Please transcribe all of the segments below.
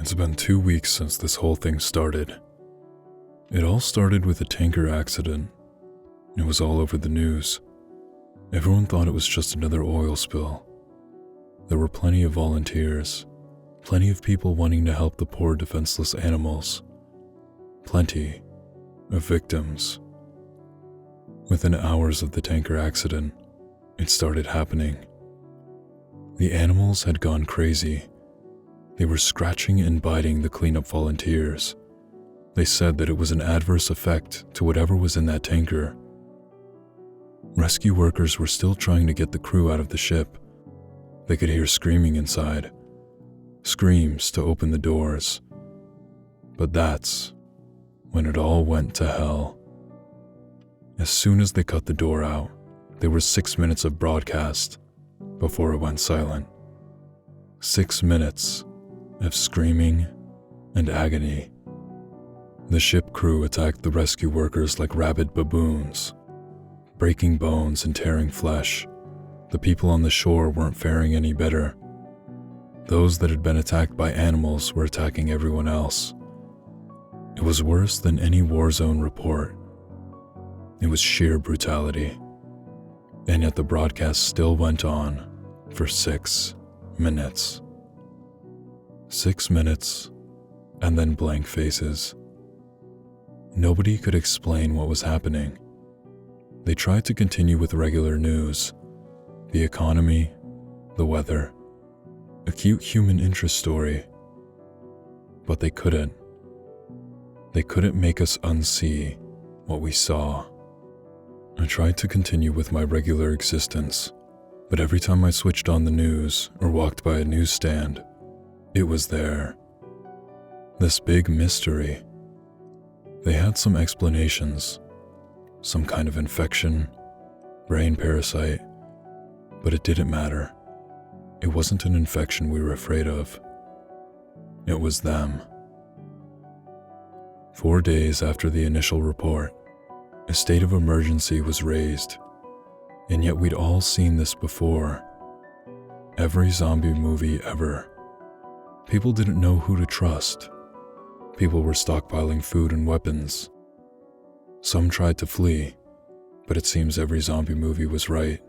It's been 2 weeks since this whole thing started. It all started with a tanker accident. It was all over the news. Everyone thought it was just another oil spill. There were plenty of volunteers, plenty of people wanting to help the poor defenseless animals, plenty of victims. Within hours of the tanker accident, it started happening. The animals had gone crazy. They were scratching and biting the cleanup volunteers. They said that it was an adverse effect to whatever was in that tanker. Rescue workers were still trying to get the crew out of the ship. They could hear screaming inside, screams to open the doors. But that's when it all went to hell. As soon as they cut the door out, there were 6 minutes of broadcast before it went silent. 6 minutes of screaming and agony. The ship crew attacked the rescue workers like rabid baboons, breaking bones and tearing flesh. The people on the shore weren't faring any better. Those that had been attacked by animals were attacking everyone else. It was worse than any war zone report. It was sheer brutality. And yet the broadcast still went on for 6 minutes. 6 minutes, and then blank faces. Nobody could explain what was happening. They tried to continue with regular news, the economy, the weather, a cute human interest story. But they couldn't. They couldn't make us unsee what we saw. I tried to continue with my regular existence, but every time I switched on the news or walked by a newsstand, it was there. This big mystery. They had some explanations, some kind of infection, brain parasite, but it didn't matter. It wasn't an infection we were afraid of. It was them. 4 days after the initial report, a state of emergency was raised, and yet we'd all seen this before. Every zombie movie ever. People didn't know who to trust. People were stockpiling food and weapons. Some tried to flee, but it seems every zombie movie was right.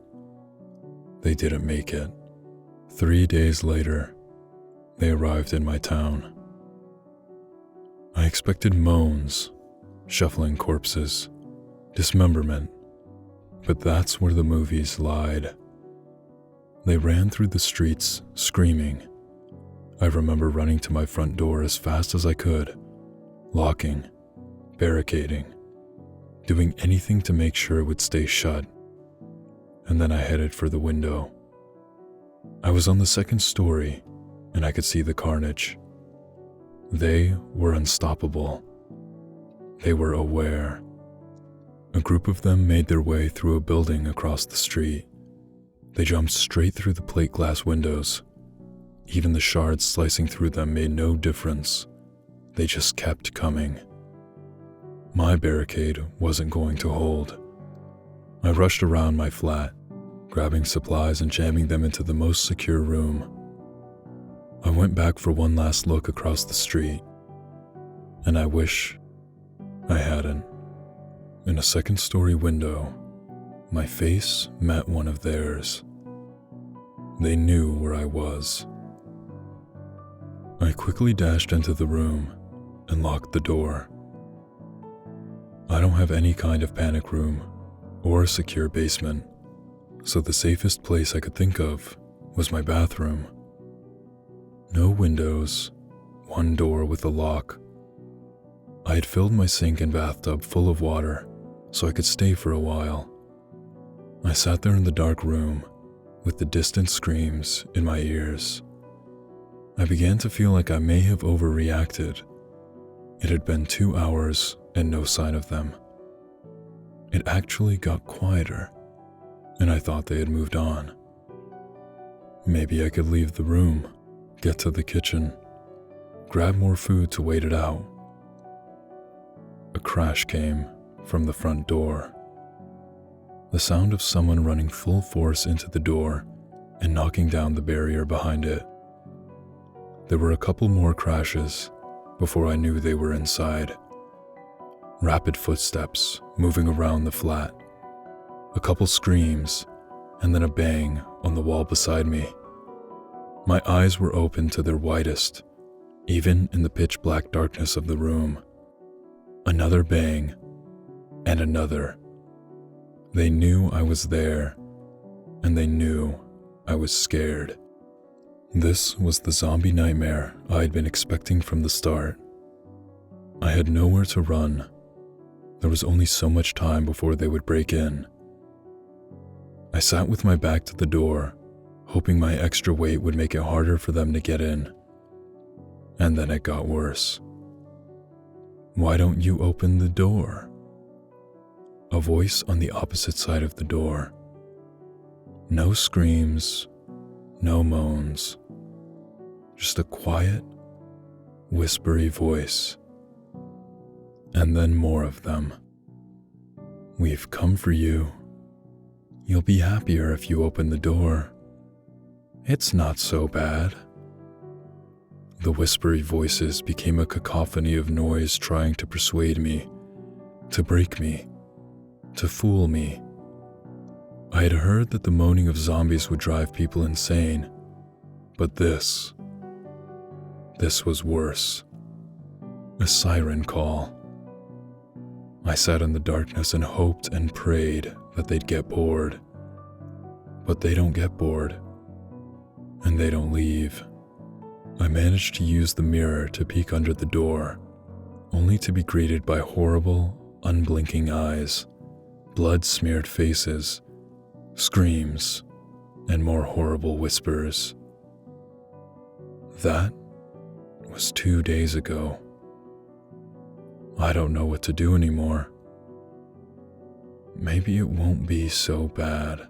They didn't make it. 3 days later, they arrived in my town. I expected moans, shuffling corpses, dismemberment, but that's where the movies lied. They ran through the streets, screaming. I remember running to my front door as fast as I could, locking, barricading, doing anything to make sure it would stay shut. And then I headed for the window. I was on the second story, and I could see the carnage. They were unstoppable. They were aware. A group of them made their way through a building across the street. They jumped straight through the plate glass windows. Even the shards slicing through them made no difference. They just kept coming. My barricade wasn't going to hold. I rushed around my flat, grabbing supplies and jamming them into the most secure room. I went back for one last look across the street, and I wish I hadn't. In a second-story window, my face met one of theirs. They knew where I was. I quickly dashed into the room and locked the door. I don't have any kind of panic room or a secure basement, so the safest place I could think of was my bathroom. No windows, one door with a lock. I had filled my sink and bathtub full of water so I could stay for a while. I sat there in the dark room with the distant screams in my ears. I began to feel like I may have overreacted. It had been 2 hours and no sign of them. It actually got quieter, and I thought they had moved on. Maybe I could leave the room, get to the kitchen, grab more food to wait it out. A crash came from the front door. The sound of someone running full force into the door and knocking down the barrier behind it. There were a couple more crashes before I knew they were inside. Rapid footsteps moving around the flat. A couple screams, and then a bang on the wall beside me. My eyes were open to their widest, even in the pitch black darkness of the room. Another bang, and another. They knew I was there, and they knew I was scared. This was the zombie nightmare I had been expecting from the start. I had nowhere to run. There was only so much time before they would break in. I sat with my back to the door, hoping my extra weight would make it harder for them to get in. And then it got worse. "Why don't you open the door?" A voice on the opposite side of the door. No screams, no moans. Just a quiet, whispery voice. And then more of them. "We've come for you. You'll be happier if you open the door. It's not so bad." The whispery voices became a cacophony of noise trying to persuade me, to break me, to fool me. I had heard that the moaning of zombies would drive people insane, but this was worse. A siren call. I sat in the darkness and hoped and prayed that they'd get bored. But they don't get bored, and they don't leave. I managed to use the mirror to peek under the door, only to be greeted by horrible, unblinking eyes, blood-smeared faces, screams, and more horrible whispers. That was 2 days ago. I don't know what to do anymore. Maybe it won't be so bad.